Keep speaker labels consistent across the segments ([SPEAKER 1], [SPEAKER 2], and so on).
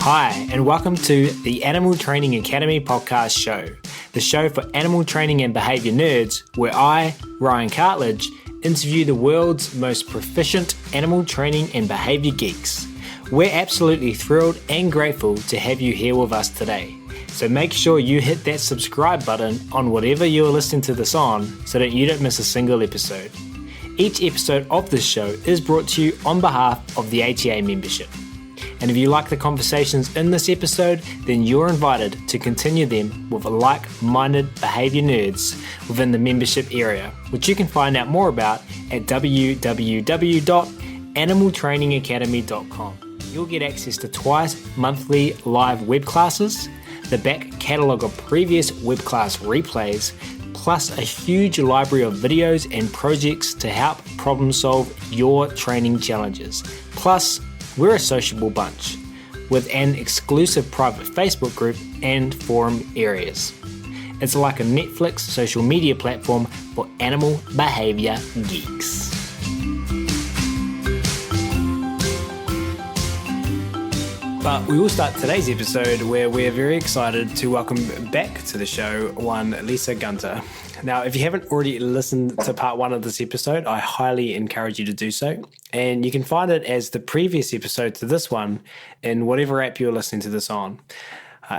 [SPEAKER 1] Hi, and welcome to the Animal Training Academy podcast show, the show for animal training and behaviour nerds, where I, Ryan Cartledge, interview the world's most proficient animal training and behaviour geeks. We're absolutely thrilled and grateful to have you here with us today. So make sure you hit that subscribe button on whatever you're listening to this on so that you don't miss a single episode. Each episode of this show is brought to you on behalf of the ATA membership. And if you like the conversations in this episode, then you're invited to continue them with like-minded behaviour nerds within the membership area, which you can find out more about at www.animaltrainingacademy.com. You'll get access to twice monthly live web classes, the back catalogue of previous web class replays, plus a huge library of videos and projects to help problem solve your training challenges. Plus, we're a sociable bunch with an exclusive private Facebook group and forum areas. It's like a Netflix social media platform for animal behaviour geeks. But we will start today's episode where we're very excited to welcome back to the show one Lisa Gunter. Now, if you haven't already listened to part one of this episode, I highly encourage you to do so. And you can find it as the previous episode to this one in whatever app you're listening to this on.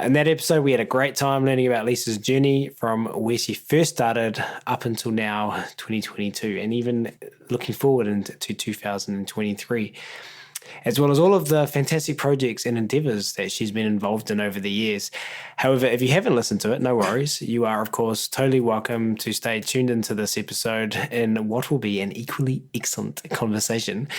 [SPEAKER 1] In that episode, we had a great time learning about Lisa's journey from where she first started up until now, 2022, and even looking forward into 2023. As well as all of the fantastic projects and endeavours that she's been involved in over the years. However, if you haven't listened to it, no worries. You are, of course, totally welcome to stay tuned into this episode in what will be an equally excellent conversation.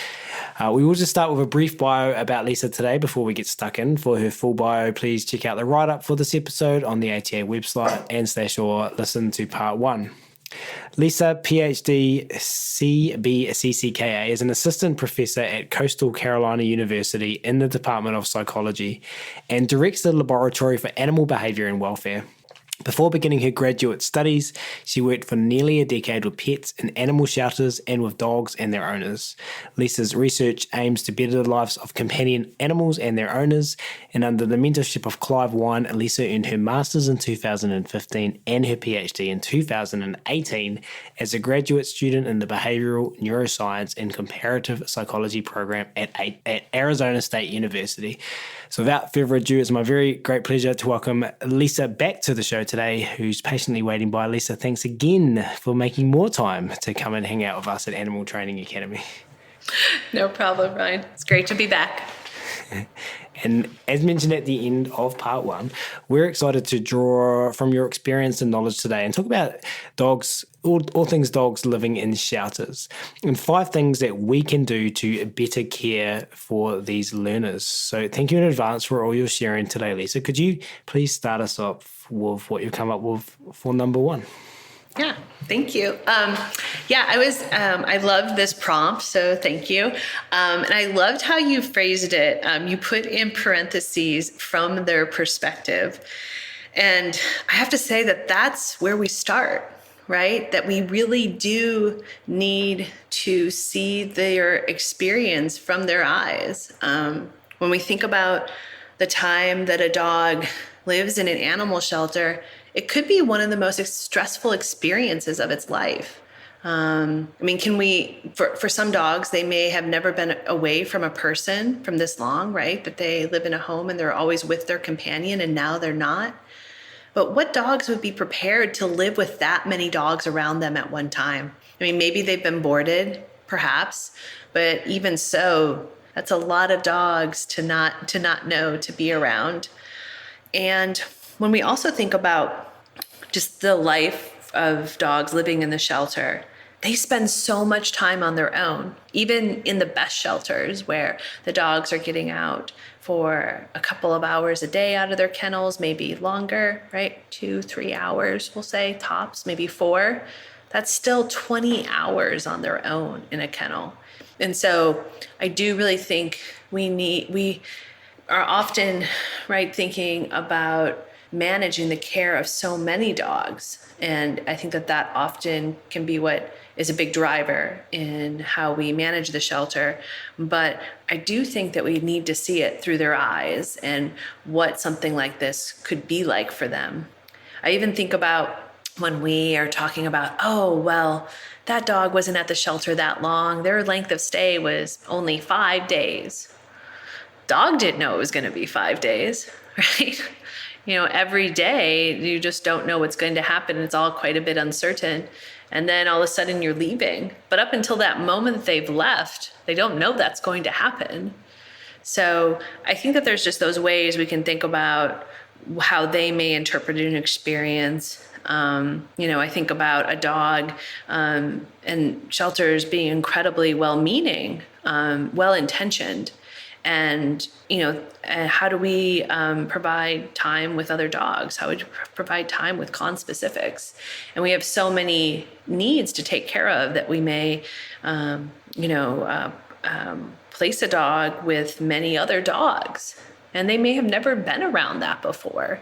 [SPEAKER 1] We will just start with a brief bio about Lisa today before we get stuck in. For her full bio, please check out the write-up for this episode on the ATA website and/or listen to part one. Lisa, PhD, CBCC-KA, is an assistant professor at Coastal Carolina University in the Department of Psychology and directs the Laboratory for Animal Behaviour and Welfare. Before beginning her graduate studies, she worked for nearly a decade with pets in animal shelters and with dogs and their owners. Lisa's research aims to better the lives of companion animals and their owners, and under the mentorship of Clive Wynne, Lisa earned her Master's in 2015 and her PhD in 2018 as a graduate student in the behavioral, neuroscience, and comparative psychology program at Arizona State University. So without further ado, it's my very great pleasure to welcome Lisa back to the show today, who's patiently waiting by. Lisa, thanks again for making more time to come and hang out with us at Animal Training Academy.
[SPEAKER 2] No problem, Ryan. It's great to be back.
[SPEAKER 1] And as mentioned at the end of part one, we're excited to draw from your experience and knowledge today and talk about dogs, all things dogs living in shelters, and 5 things that we can do to better care for these learners. So thank you in advance for all your sharing today, Lisa. Could you please start us off with what you've come up with for number 1?
[SPEAKER 2] Yeah, thank you. I loved this prompt, so thank you. And I loved how you phrased it. You put in parentheses from their perspective. And I have to say that that's where we start, right? That we really do need to see their experience from their eyes. When we think about the time that a dog lives in an animal shelter, it could be one of the most stressful experiences of its life. For some dogs, they may have never been away from a person from this long, right? That they live in a home and they're always with their companion and now they're not. But what dogs would be prepared to live with that many dogs around them at one time? Maybe they've been boarded, perhaps, but even so, that's a lot of dogs to not know to be around. And when we also think about just the life of dogs living in the shelter, they spend so much time on their own, even in the best shelters where the dogs are getting out for a couple of hours a day out of their kennels, maybe longer, right? 2-3 hours, we'll say, tops, maybe 4. That's still 20 hours on their own in a kennel. And so I do really think we are often, right, thinking about managing the care of so many dogs. And I think that that often can be what is a big driver in how we manage the shelter. But I do think that we need to see it through their eyes and what something like this could be like for them. I even think about when we are talking about, oh, well, that dog wasn't at the shelter that long. Their length of stay was only 5 days. Dog didn't know it was going to be 5 days, right? Every day you just don't know what's going to happen. It's all quite a bit uncertain. And then all of a sudden you're leaving. But up until that moment that they've left, they don't know that's going to happen. So I think that there's just those ways we can think about how they may interpret an experience. I think about a dog and shelters being incredibly well-meaning, well-intentioned. And, how do we provide time with other dogs? How would you provide time with conspecifics? And we have so many needs to take care of that we may, place a dog with many other dogs. And they may have never been around that before.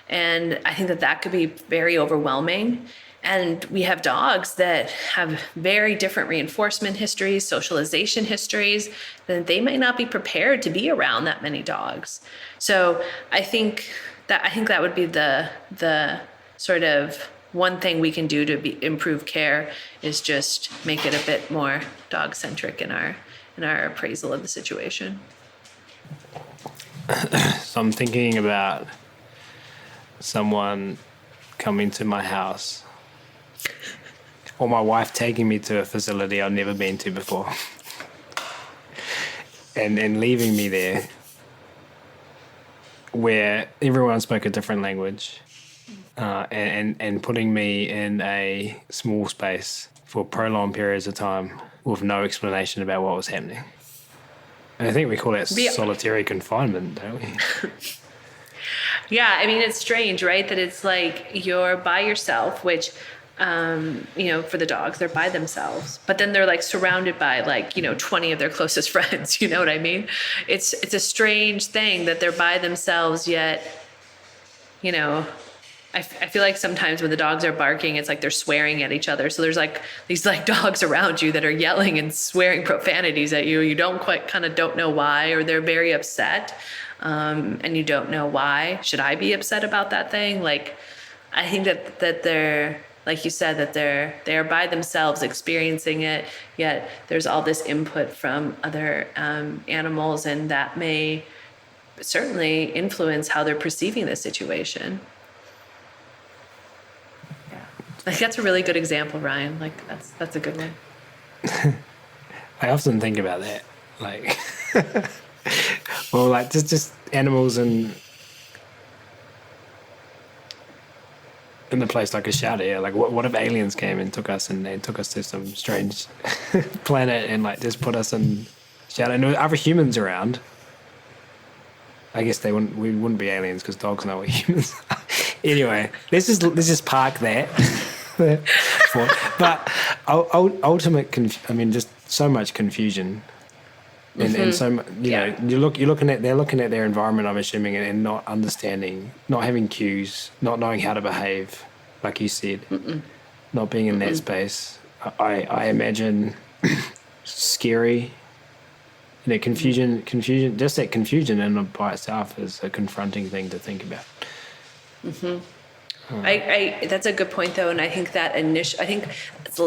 [SPEAKER 2] And I think that that could be very overwhelming. And we have dogs that have very different reinforcement histories, socialization histories, that they might not be prepared to be around that many dogs. So I think that would be the sort of one thing we can do to improve care is just make it a bit more dog-centric in our appraisal of the situation.
[SPEAKER 1] So I'm thinking about someone coming to my house or my wife taking me to a facility I've never been to before and leaving me there where everyone spoke a different language and putting me in a small space for prolonged periods of time with no explanation about what was happening. And I think we call that solitary confinement, don't we?
[SPEAKER 2] Yeah, I mean, it's strange, right? That it's like you're by yourself, which, for the dogs, they're by themselves. But then they're like surrounded by 20 of their closest friends. You know what I mean? It's a strange thing that they're by themselves, yet, I feel like sometimes when the dogs are barking, it's like they're swearing at each other. So there's like these dogs around you that are yelling and swearing profanities at you. You don't know why, or they're very upset. And you don't know why. Should I be upset about that thing? I think that they're, like you said, that they're by themselves experiencing it, yet there's all this input from other animals, and that may certainly influence how they're perceiving the situation. Yeah. That's a really good example, Ryan. That's a good one.
[SPEAKER 1] I often think about that. Well, just animals in the place like a shelter. Yeah. What if aliens came and took us to some strange planet and just put us in shelter? And there were other humans around. I guess we wouldn't be aliens because dogs know what humans are. Anyway, let's just park that. But just so much confusion. And so they're looking at their environment, I'm assuming, and not understanding, not having cues, not knowing how to behave, like you said, not being in that space. I imagine scary, confusion. Just that confusion in by itself is a confronting thing to think about.
[SPEAKER 2] That's a good point, though, and I think that it's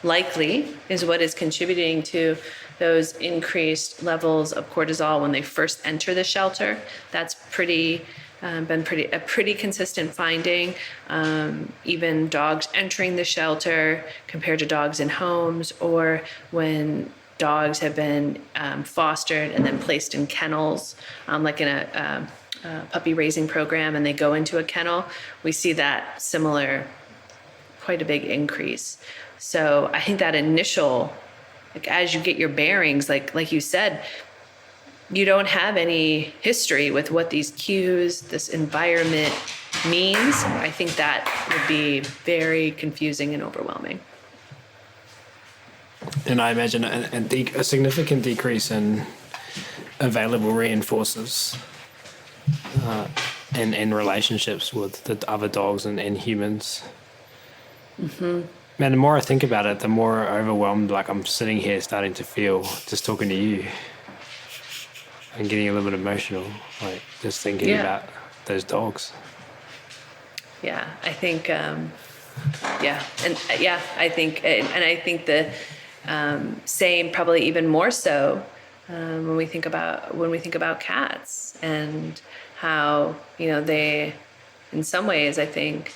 [SPEAKER 2] likely is what is contributing to those increased levels of cortisol when they first enter the shelter. That's been a pretty consistent finding. Even dogs entering the shelter compared to dogs in homes, or when dogs have been fostered and then placed in kennels, like in a puppy raising program, and they go into a kennel, we see that similar, quite a big increase. So I think that initial, as you get your bearings, like you said, you don't have any history with what these cues, this environment means. I think that would be very confusing and overwhelming.
[SPEAKER 1] And I imagine a significant decrease in available reinforcers and relationships with the other dogs and humans. Man, the more I think about it, the more overwhelmed like I'm sitting here starting to feel just talking to you and getting a little bit emotional, like just thinking about those dogs.
[SPEAKER 2] Yeah, I think, I think, and I think the same, probably even more so when we think about cats and how, they, in some ways, I think,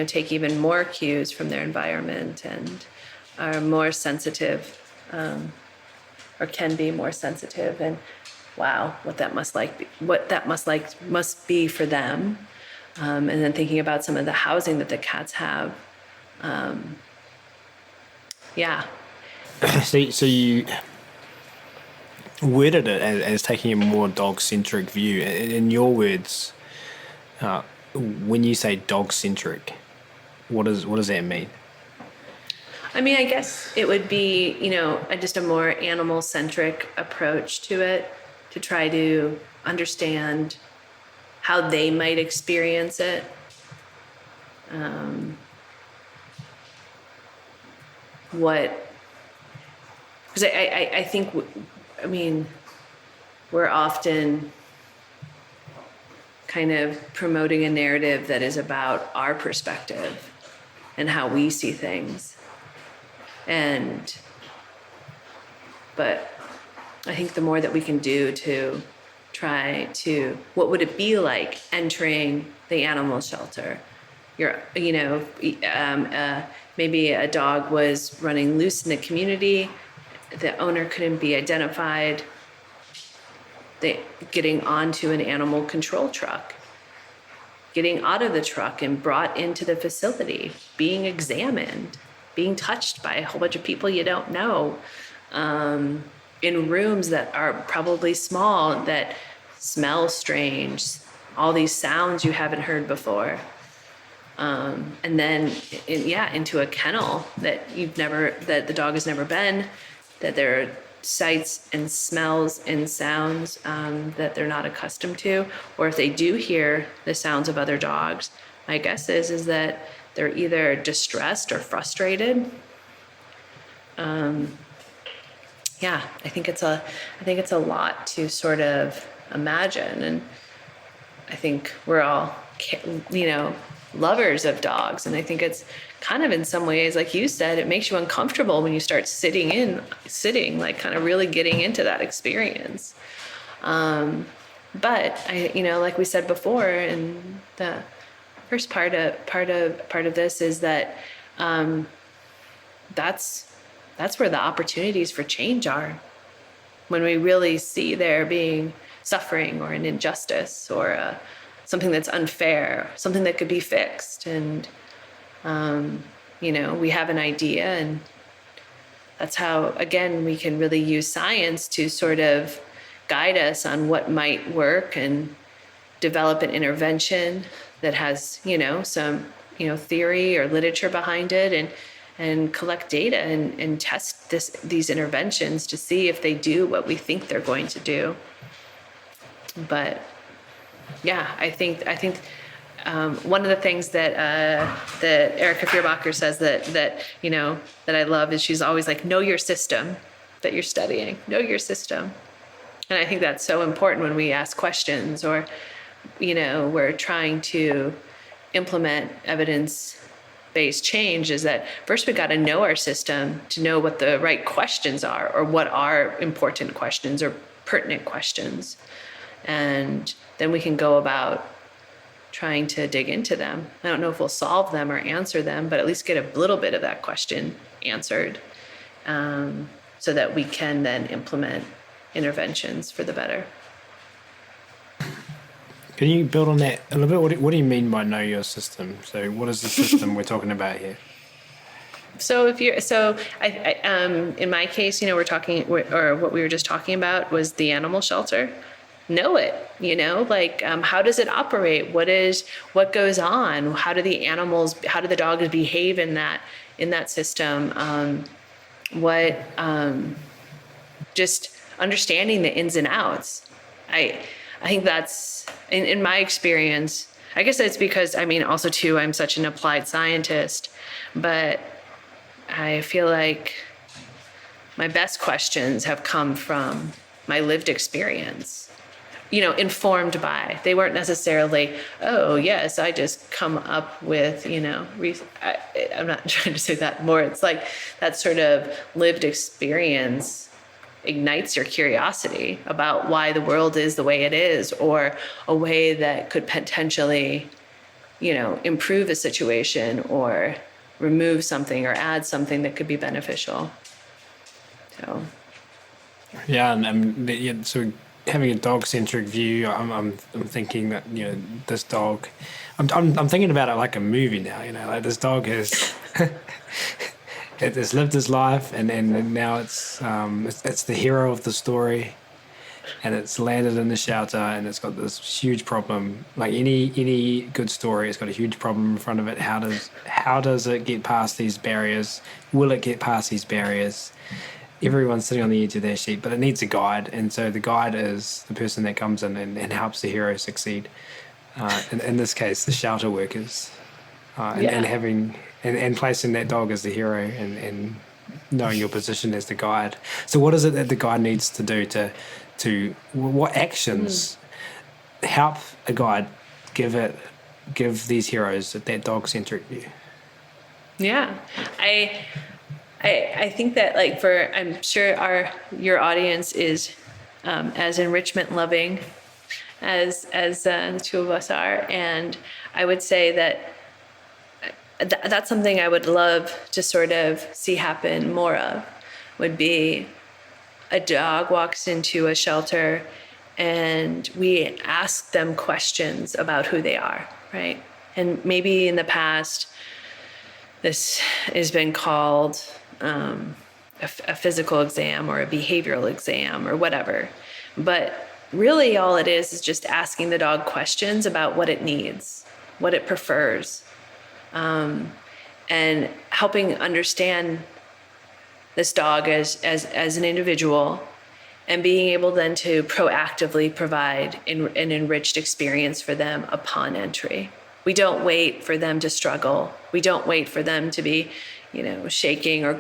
[SPEAKER 2] take even more cues from their environment and are more sensitive, or can be more sensitive. And wow, what that must be for them. And then thinking about some of the housing that the cats have.
[SPEAKER 1] So you worded it as taking a more dog-centric view. In your words, when you say dog-centric, what does that mean?
[SPEAKER 2] I mean, I guess it would be, just a more animal-centric approach to it, to try to understand how they might experience it. Because I think, we're often kind of promoting a narrative that is about our perspective and how we see things. But I think the more that we can do to try to, what would it be like entering the animal shelter? Maybe a dog was running loose in the community, the owner couldn't be identified, getting onto an animal control truck, getting out of the truck and brought into the facility, being examined, being touched by a whole bunch of people you don't know, in rooms that are probably small, that smell strange, all these sounds you haven't heard before. And then, into a kennel that that the dog has never been, that there are sights and smells and sounds that they're not accustomed to, or if they do hear the sounds of other dogs, my guess is that they're either distressed or frustrated. I think it's a lot to sort of imagine, and I think we're all, lovers of dogs, and I think it's kind of, in some ways, like you said, it makes you uncomfortable when you start sitting, like kind of really getting into that experience. But like we said before, in the first part of this is that that's where the opportunities for change are. When we really see there being suffering or an injustice or something that's unfair, something that could be fixed, and we have an idea, and that's how, again, we can really use science to sort of guide us on what might work and develop an intervention that has, some, theory or literature behind it, and collect data and test these interventions to see if they do what we think they're going to do. But I think one of the things that Erica Fierbacher says that I love is, she's always like, know your system that you're studying, know your system. And I think that's so important when we ask questions, or we're trying to implement evidence-based change, is that first we got to know our system to know what the right questions are, or what are important questions or pertinent questions. And then we can go about trying to dig into them. I don't know if we'll solve them or answer them, but at least get a little bit of that question answered, so that we can then implement interventions for the better.
[SPEAKER 1] Can you build on that a little bit? What do you mean by know your system? So what is the system we're talking about here?
[SPEAKER 2] So in my case, we're talking, or what we were just talking about was the animal shelter. Know it, how does it operate? What goes on? How do the dogs behave in that system? Just understanding the ins and outs. I think that's, in my experience, I guess it's because, I mean, also too, I'm such an applied scientist, but I feel like my best questions have come from my lived experience, informed by, they weren't necessarily, oh yes, I just come up with, I'm not trying to say that more. It's like that sort of lived experience ignites your curiosity about why the world is the way it is, or a way that could potentially, improve a situation or remove something or add something that could be beneficial. So.
[SPEAKER 1] Yeah, and so having a dog-centric view, I'm thinking that this dog, I'm thinking about it like a movie now. Like this dog has it has lived his life, and now it's the hero of the story, and it's landed in the shelter, and it's got this huge problem. Like any good story, it's got a huge problem in front of it. How does it get past these barriers? Will it get past these barriers? Everyone's sitting on the edge of their seat, but it needs a guide, and so the guide is the person that comes in and helps the hero succeed. In this case, the shelter workers, and having and placing that dog as the hero, and knowing your position as the guide. So, what is it that the guide needs to do to what actions help a guide give these heroes that dog-centric view?
[SPEAKER 2] Yeah, I think that, like, I'm sure your audience is as enrichment loving as the two of us are, and I would say that that's something I would love to sort of see happen more of. Would be a dog walks into a shelter, and we ask them questions about who they are, right? And maybe in the past, this has been called a physical exam or a behavioral exam or whatever. But really all it is just asking the dog questions about what it needs, what it prefers, and helping understand this dog as an individual, and being able then to proactively provide an enriched experience for them upon entry. We don't wait for them to struggle. We don't wait for them to be, shaking or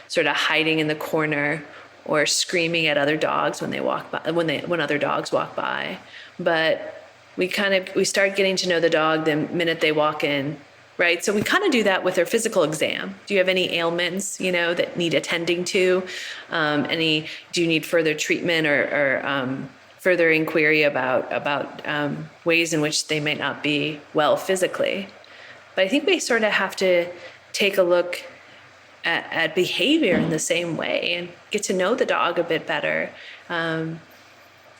[SPEAKER 2] sort of hiding in the corner or screaming at other dogs when they walk by, when other dogs walk by. But we start getting to know the dog the minute they walk in, right? So we kind of do that with their physical exam. Do you have any ailments, that need attending to? Do you need further treatment or further inquiry about ways in which they might not be well physically? But I think we sort of have to take a look at behavior in the same way and get to know the dog a bit better,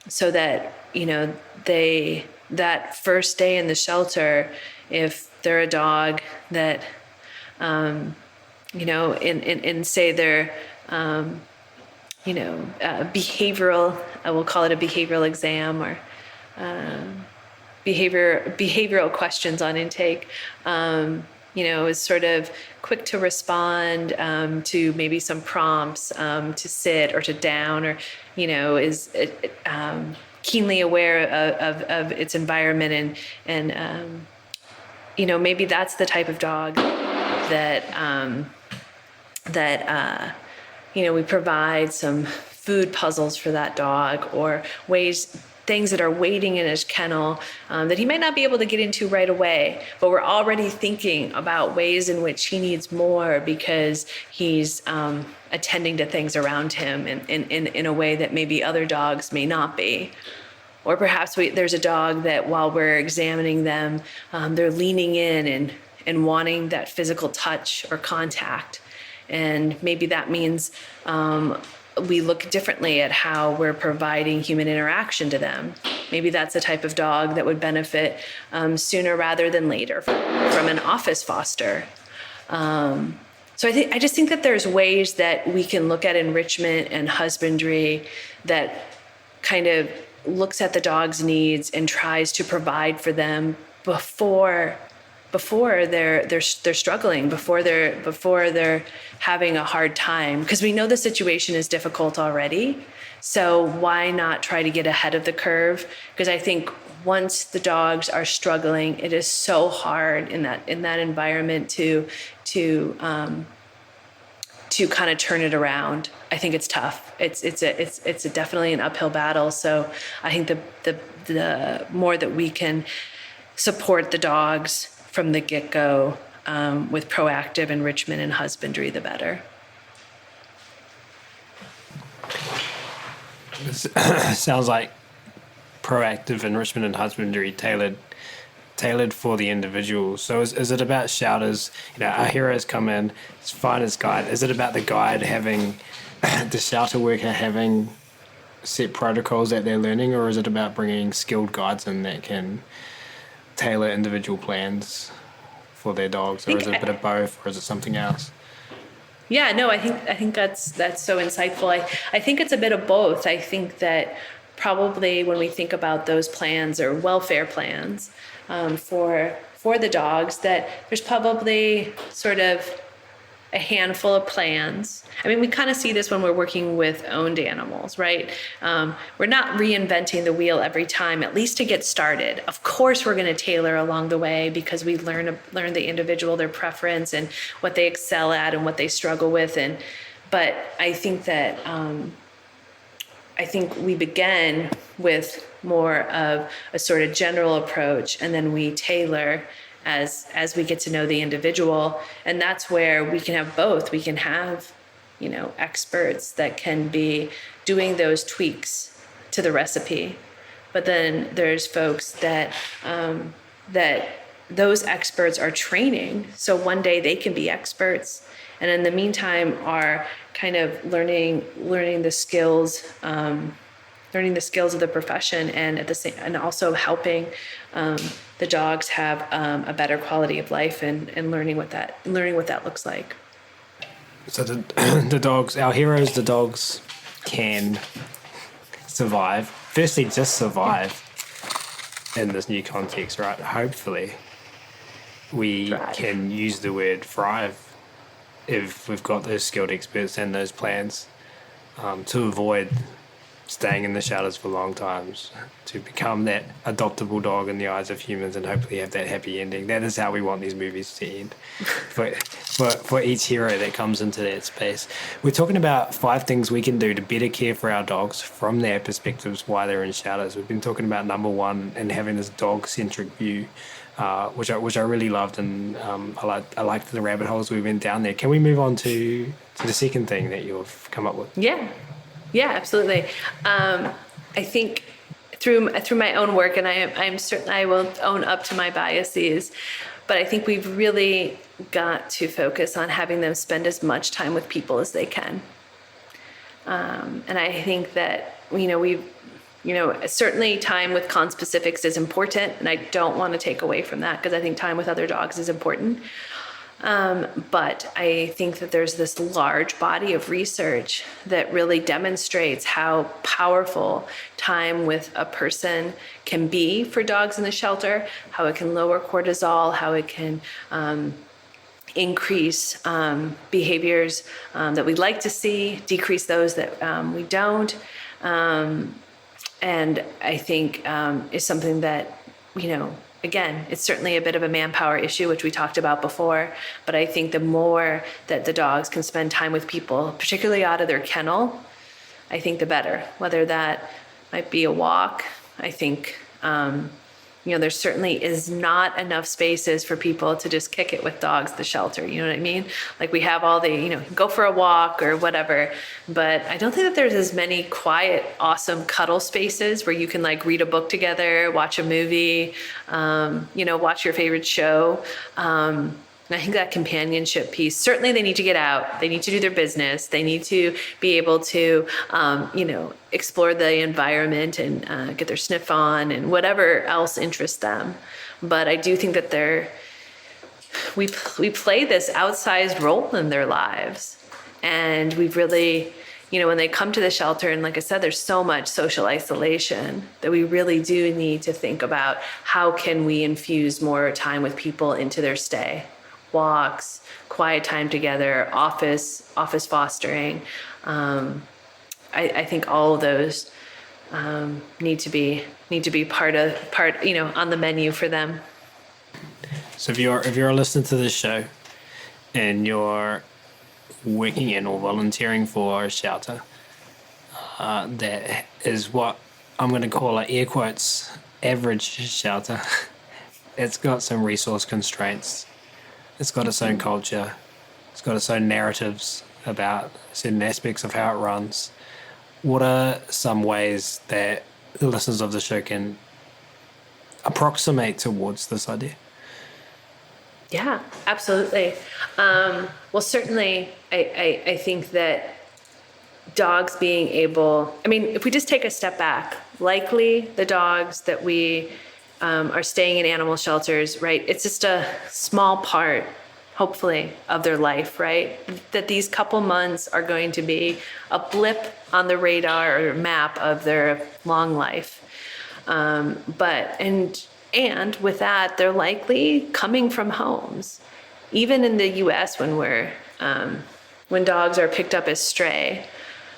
[SPEAKER 2] so that that first day in the shelter, if they're a dog that in say they're behavioral, I will call it a behavioral exam, or behavioral questions on intake, is sort of quick to respond to maybe some prompts to sit or to down, or is keenly aware of its environment, and maybe that's the type of dog that we provide some food puzzles for that dog, or things that are waiting in his kennel that he might not be able to get into right away, but we're already thinking about ways in which he needs more because he's attending to things around him in a way that maybe other dogs may not be. Or perhaps there's a dog that while we're examining them, they're leaning in and wanting that physical touch or contact. And maybe that means we look differently at how we're providing human interaction to them. Maybe that's the type of dog that would benefit sooner rather than later from an office foster. So I just think that there's ways that we can look at enrichment and husbandry that kind of looks at the dog's needs and tries to provide for them before before they're struggling, before they're having a hard time, because we know the situation is difficult already. So why not try to get ahead of the curve? Because I think once the dogs are struggling, it is so hard in that environment to kind of turn it around. I think it's tough. It's definitely an uphill battle. So I think the more that we can support the dogs from the get-go with proactive enrichment and husbandry, the better.
[SPEAKER 1] Sounds like proactive enrichment and husbandry tailored for the individual. So is it about shouters? Our heroes come in, it's fine as guide. Is it about the guide having, the shelter worker having set protocols that they're learning, or is it about bringing skilled guides in that can tailor individual plans for their dogs, or is it a bit of both, or is it something else?
[SPEAKER 2] Yeah, no, I think that's so insightful. I think it's a bit of both. I think that probably when we think about those plans or welfare plans for the dogs, that there's probably sort of a handful of plans. I mean, we kind of see this when we're working with owned animals, right? We're not reinventing the wheel every time, at least to get started. Of course, we're going to tailor along the way because we learn the individual, their preference, and what they excel at and what they struggle with. But I think that I think we begin with more of a sort of general approach, and then we tailor as we get to know the individual. And that's where we can have both. We can have, experts that can be doing those tweaks to the recipe. But then there's folks that those experts are training. So one day they can be experts. And in the meantime are kind of learning the skills, of the profession, and and also helping the dogs have a better quality of life and learning what that looks like.
[SPEAKER 1] So the dogs, our heroes, the dogs can survive. Firstly, just survive in this new context, right? Hopefully, we can use the word thrive if we've got those skilled experts and those plans to avoid staying in the shadows for long times, to become that adoptable dog in the eyes of humans and hopefully have that happy ending. That is how we want these movies to end for each hero that comes into that space. We're talking about 5 things we can do to better care for our dogs from their perspectives while they're in shadows. We've been talking about number 1 and having this dog-centric view, which I really loved, and I liked the rabbit holes we went down there. Can we move on to the second thing that you've come up with?
[SPEAKER 2] Yeah, absolutely. I think through my own work, and I'm certain I will own up to my biases, but I think we've really got to focus on having them spend as much time with people as they can. And I think that, certainly time with conspecifics is important, and I don't want to take away from that because I think time with other dogs is important. But I think that there's this large body of research that really demonstrates how powerful time with a person can be for dogs in the shelter, how it can lower cortisol, how it can increase behaviors that we'd like to see, decrease those that we don't. And I think is something that, again, it's certainly a bit of a manpower issue, which we talked about before, but I think the more that the dogs can spend time with people, particularly out of their kennel, I think the better. Whether that might be a walk, I think, there certainly is not enough spaces for people to just kick it with dogs at the shelter. You know what I mean? Like we have all the, go for a walk or whatever, but I don't think that there's as many quiet, awesome cuddle spaces where you can like read a book together, watch a movie, watch your favorite show. And I think that companionship piece, certainly they need to get out. They need to do their business. They need to be able to, explore the environment and get their sniff on and whatever else interests them. But I do think that we play this outsized role in their lives. And we've really, when they come to the shelter, and like I said, there's so much social isolation that we really do need to think about how can we infuse more time with people into their stay. Walks, quiet time together, office fostering. I think all of those need to be part on the menu for them.
[SPEAKER 1] So if you're listening to this show and you're working in or volunteering for a shelter that is what I'm going to call an air quotes average shelter, it's got some resource constraints. It's got its own culture. It's got its own narratives about certain aspects of how it runs. What are some ways that the listeners of the show can approximate towards this idea?
[SPEAKER 2] Yeah, absolutely. Well, certainly, I think that dogs being able, if we just take a step back, likely the dogs that we are staying in animal shelters, right? It's just a small part, hopefully, of their life, right? That these couple months are going to be a blip on the radar or map of their long life. And with that, they're likely coming from homes. Even in the U.S., when dogs are picked up as stray,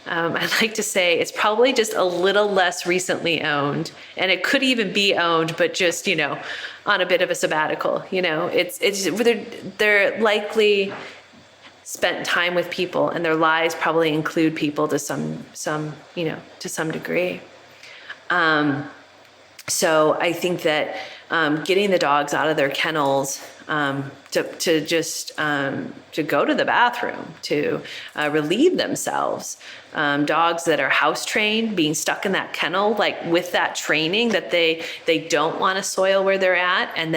[SPEAKER 2] I'd like to say it's probably just a little less recently owned, and it could even be owned, but just on a bit of a sabbatical. They're likely spent time with people, and their lives probably include people to some degree. So I think that getting the dogs out of their kennels to go to the bathroom, to relieve themselves. Dogs that are house trained, being stuck in that kennel, like with that training that they don't want to soil where they're at, and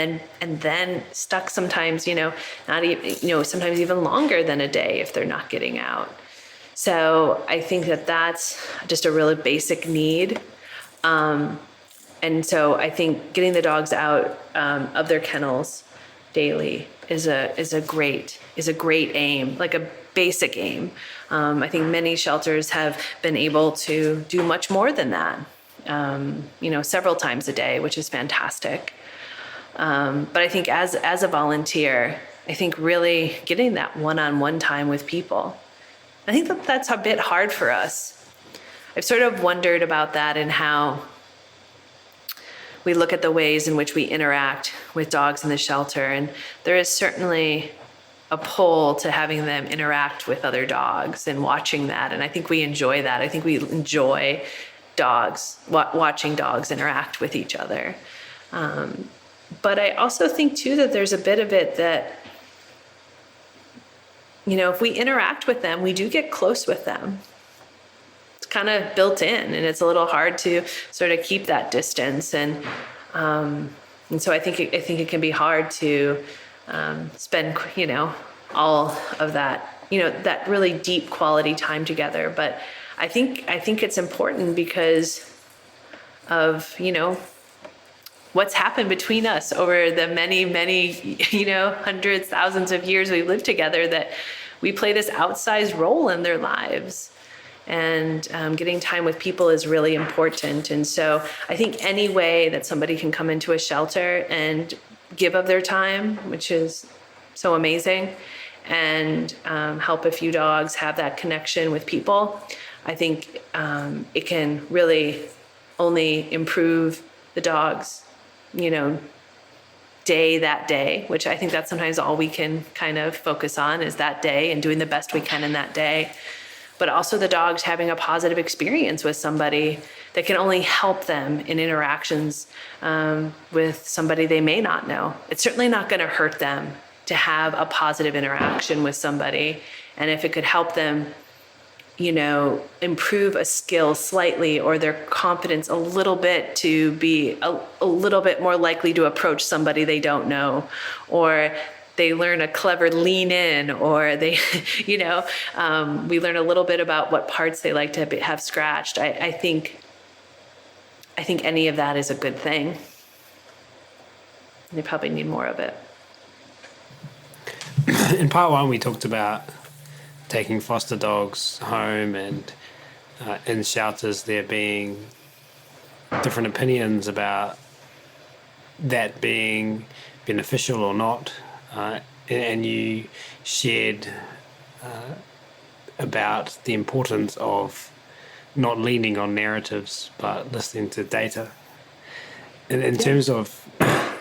[SPEAKER 2] then stuck sometimes, not even, sometimes even longer than a day if they're not getting out. So I think that that's just a really basic need. And so I think getting the dogs out of their kennels daily is a great aim, like a basic aim. I think many shelters have been able to do much more than that, several times a day, which is fantastic. But I think as a volunteer, I think really getting that one-on-one time with people, I think that's a bit hard for us. I've sort of wondered about that and how we look at the ways in which we interact with dogs in the shelter. And there is certainly a pull to having them interact with other dogs and watching that. And I think we enjoy that. I think we enjoy watching dogs interact with each other. But I also think too that there's a bit of it that, if we interact with them, we do get close with them. Kind of built in, and it's a little hard to sort of keep that distance, and so I think it can be hard to spend all of that that really deep quality time together. But I think it's important because of what's happened between us over the many hundreds, thousands of years we've lived together, that we play this outsized role in their lives. And getting time with people is really important. And so I think any way that somebody can come into a shelter and give of their time, which is so amazing, and help a few dogs have that connection with people, I think it can really only improve the dogs, that day, which I think that's sometimes all we can kind of focus on, is that day and doing the best we can in that day. But also the dogs having a positive experience with somebody that can only help them in interactions with somebody they may not know. It's certainly not going to hurt them to have a positive interaction with somebody. And if it could help them, improve a skill slightly, or their confidence a little bit, to be a little bit more likely to approach somebody they don't know, or they learn a clever lean in, or they, we learn a little bit about what parts they like to have scratched. I think any of that is a good thing. They probably need more of it.
[SPEAKER 1] In part one, we talked about taking foster dogs home and in shelters there being different opinions about that being beneficial or not, and you shared about the importance of not leaning on narratives but listening to data. In terms of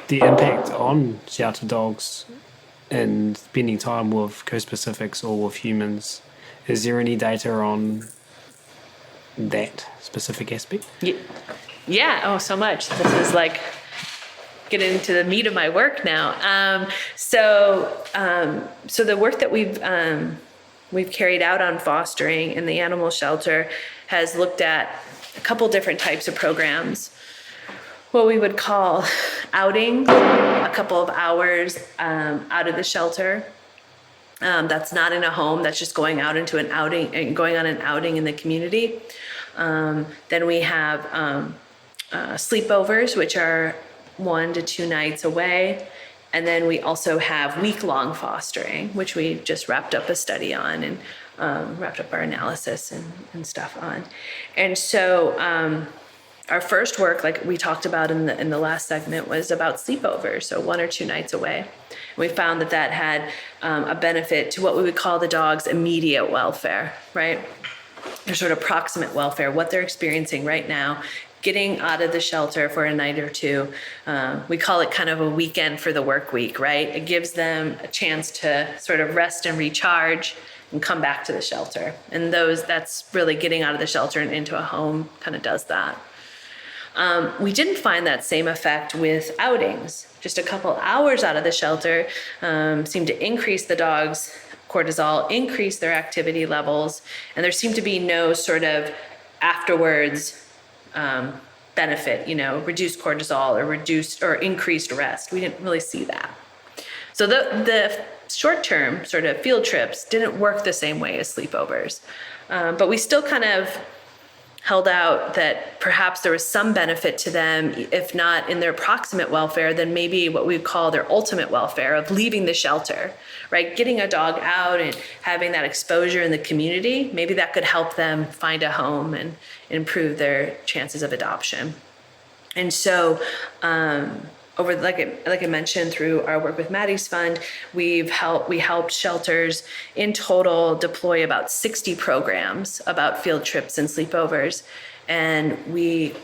[SPEAKER 1] the impact on shelter dogs and spending time with co-specifics or with humans, is there any data on that specific aspect?
[SPEAKER 2] Yeah. Oh, so much. This is like getting into the meat of my work now. So the work that we've carried out on fostering in the animal shelter has looked at a couple different types of programs. What we would call outing, a couple of hours out of the shelter. That's not in a home. That's just going out into an outing and going on an outing in the community. Then we have sleepovers, which are 1 to 2 nights away. And then we also have week-long fostering, which we just wrapped up a study on and wrapped up our analysis and stuff on. And so our first work, like we talked about in the last segment, was about sleepovers, so 1 or 2 nights away. And we found that had a benefit to what we would call the dog's immediate welfare, right? Their sort of proximate welfare, what they're experiencing right now, getting out of the shelter for a night or two. We call it kind of a weekend for the work week, right? It gives them a chance to sort of rest and recharge and come back to the shelter. And that's really getting out of the shelter and into a home kind of does that. We didn't find that same effect with outings. Just a couple hours out of the shelter seemed to increase the dog's cortisol, increase their activity levels, and there seemed to be no sort of afterwards benefit, reduced cortisol or reduced or increased rest. We didn't really see that. So the short-term sort of field trips didn't work the same way as sleepovers, but we still kind of held out that perhaps there was some benefit to them, if not in their proximate welfare, then maybe what we call their ultimate welfare of leaving the shelter, right? Getting a dog out and having that exposure in the community, maybe that could help them find a home and improve their chances of adoption. And so, like I mentioned, through our work with Maddie's Fund, we helped shelters in total deploy about 60 programs about field trips and sleepovers. And we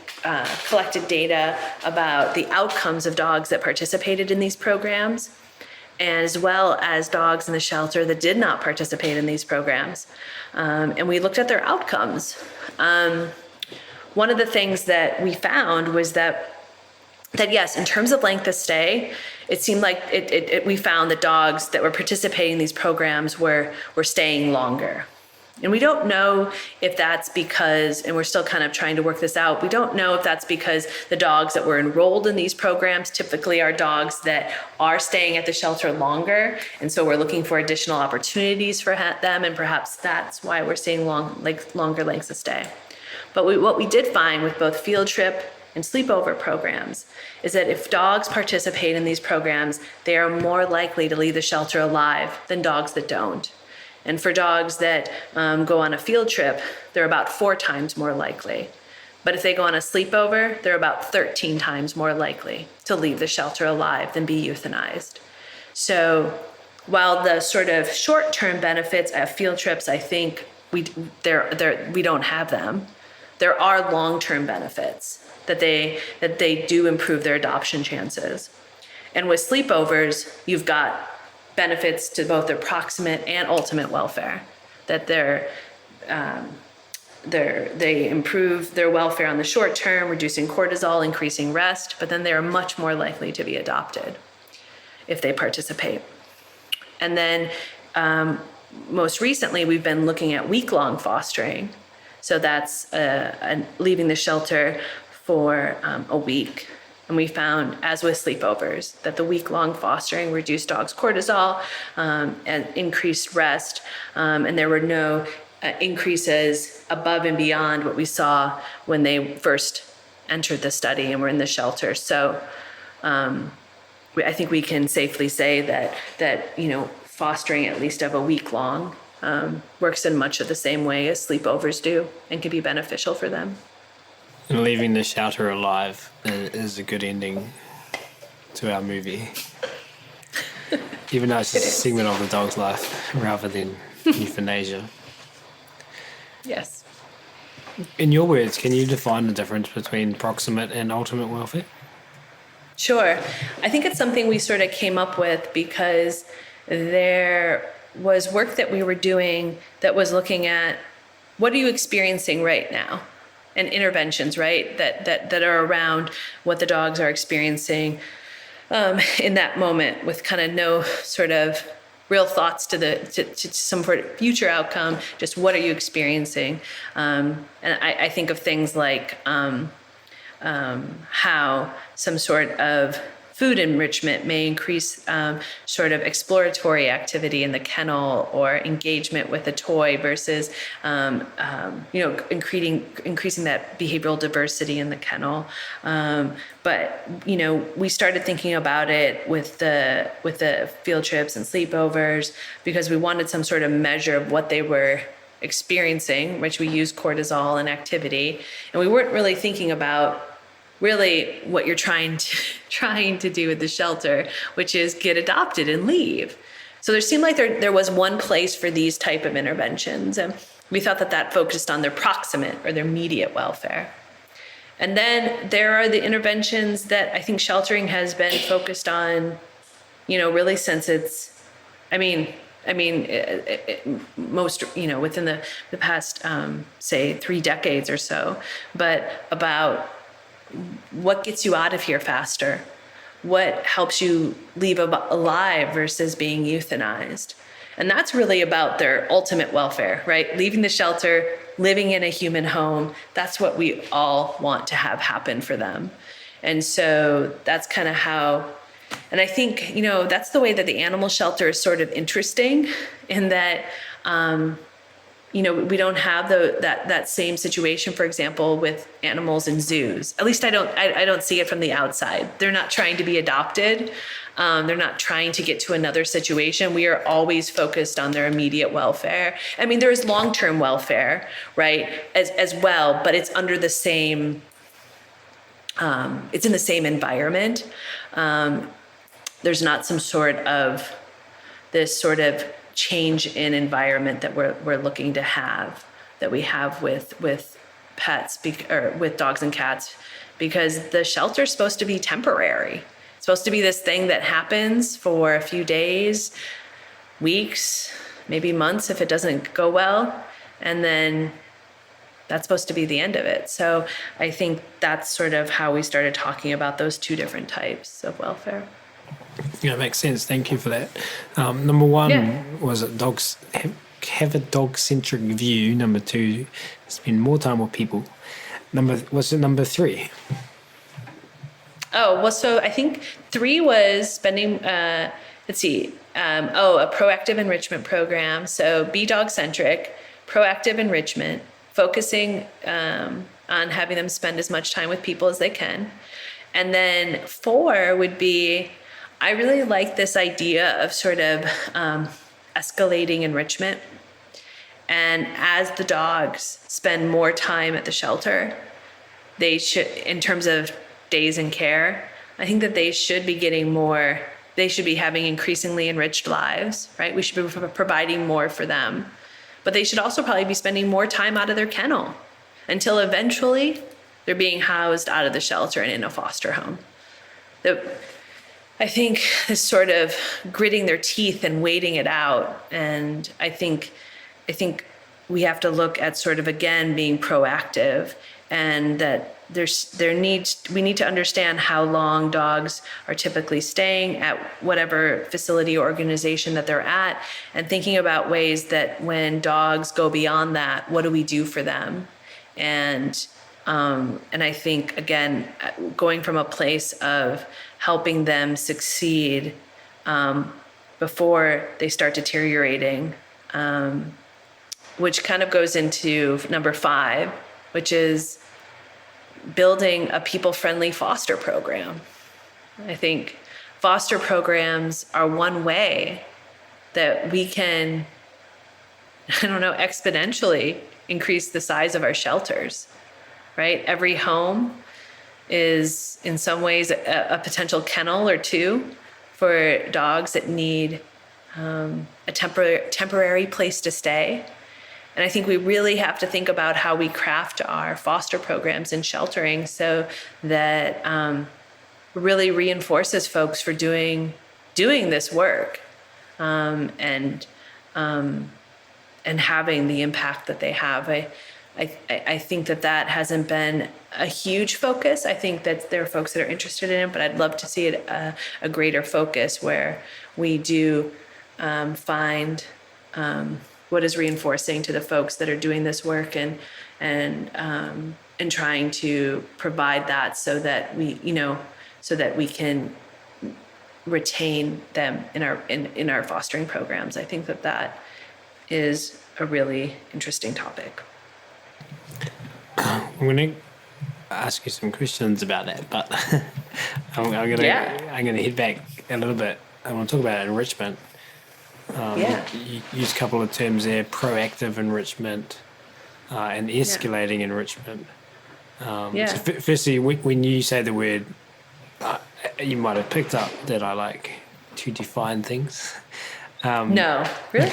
[SPEAKER 2] collected data about the outcomes of dogs that participated in these programs, as well as dogs in the shelter that did not participate in these programs. And we looked at their outcomes. One of the things that we found was that yes, in terms of length of stay, it seemed like we found that dogs that were participating in these programs were staying longer. And we don't know if that's because, and we're still kind of trying to work this out, we don't know if that's because the dogs that were enrolled in these programs typically are dogs that are staying at the shelter longer. And so we're looking for additional opportunities for them, and perhaps that's why we're seeing longer lengths of stay. But what we did find with both field trip and sleepover programs is that if dogs participate in these programs, they are more likely to leave the shelter alive than dogs that don't. And for dogs that go on a field trip, they're about 4 times more likely. But if they go on a sleepover, they're about 13 times more likely to leave the shelter alive than be euthanized. So while the sort of short-term benefits of field trips, I think we don't have them, there are long-term benefits that they do improve their adoption chances. And with sleepovers, you've got benefits to both their proximate and ultimate welfare, that they improve their welfare on the short term, reducing cortisol, increasing rest, but then they are much more likely to be adopted if they participate. And then most recently, we've been looking at week-long fostering. So that's leaving the shelter for a week. And we found, as with sleepovers, that the week-long fostering reduced dogs' cortisol and increased rest, and there were no increases above and beyond what we saw when they first entered the study and were in the shelter. So I think we can safely say that fostering at least of a week-long works in much of the same way as sleepovers do and can be beneficial for them.
[SPEAKER 1] And leaving the shelter alive is a good ending to our movie. Even though it's just a segment of the dog's life rather than euthanasia.
[SPEAKER 2] Yes.
[SPEAKER 1] In your words, can you define the difference between proximate and ultimate welfare?
[SPEAKER 2] Sure. I think it's something we sort of came up with because there was work that we were doing that was looking at what are you experiencing right now, and interventions, right, that are around what the dogs are experiencing in that moment, with kind of no sort of real thoughts to some sort of future outcome. Just what are you experiencing? And I think of things like how some sort of food enrichment may increase sort of exploratory activity in the kennel, or engagement with a toy versus, increasing that behavioral diversity in the kennel. But we started thinking about it with the field trips and sleepovers because we wanted some sort of measure of what they were experiencing, which we use cortisol and activity, and we weren't really thinking about really what you're trying to do with the shelter, which is get adopted and leave. So there seemed like there was one place for these type of interventions, and we thought that focused on their proximate or their immediate welfare. And then there are the interventions that I think sheltering has been focused on, really since most, within the past, say 3 decades or so, but about what gets you out of here faster, what helps you leave alive versus being euthanized. And that's really about their ultimate welfare, right? Leaving the shelter, living in a human home, that's what we all want to have happen for them. And so that's kind of how, and I think, that's the way that the animal shelter is sort of interesting in that, we don't have that same situation, for example, with animals in zoos. At least I don't see it from the outside. They're not trying to be adopted. They're not trying to get to another situation. We are always focused on their immediate welfare. I mean, there is long-term welfare, right, as well, but it's under the same, it's in the same environment. There's not some sort of this sort of change in environment that we're looking to have, that we have with pets or with dogs and cats, because the shelter is supposed to be temporary. It's supposed to be this thing that happens for a few days, weeks, maybe months if it doesn't go well, and then that's supposed to be the end of it. So I think that's sort of how we started talking about those two different types of welfare.
[SPEAKER 1] Yeah, it makes sense. Thank you for that. Number one was dogs have a dog-centric view. Number two, spend more time with people. What's number three?
[SPEAKER 2] Oh, well, so I think 3 was spending, a proactive enrichment program. So be dog-centric, proactive enrichment, focusing on having them spend as much time with people as they can. And then 4 would be, I really like this idea of sort of escalating enrichment. And as the dogs spend more time at the shelter, they should, in terms of days in care, I think that they should be getting more, they should be having increasingly enriched lives, right? We should be providing more for them. But they should also probably be spending more time out of their kennel until eventually they're being housed out of the shelter and in a foster home. I think this sort of gritting their teeth and waiting it out. And I think we have to look at sort of, again, being proactive, and that we need to understand how long dogs are typically staying at whatever facility or organization that they're at, and thinking about ways that when dogs go beyond that, what do we do for them? And I think, again, going from a place of helping them succeed before they start deteriorating, which kind of goes into number 5, which is building a people-friendly foster program. I think foster programs are one way that we can I don't know, exponentially increase the size of our shelters, right? Every home is in some ways a potential kennel or two for dogs that need a temporary place to stay. And I think we really have to think about how we craft our foster programs and sheltering so that really reinforces folks for doing this work, and having the impact that they have. I think that hasn't been a huge focus. I think that there are folks that are interested in it, but I'd love to see it a greater focus where we do find what is reinforcing to the folks that are doing this work, and trying to provide that so that we can retain them in our fostering programs. I think that is a really interesting topic.
[SPEAKER 1] I'm going to ask you some questions about that, but I'm going to head back a little bit. I want to talk about enrichment. You use a couple of terms there: proactive enrichment and escalating enrichment. So firstly, when you say the word, you might have picked up that I like to define things.
[SPEAKER 2] No, really?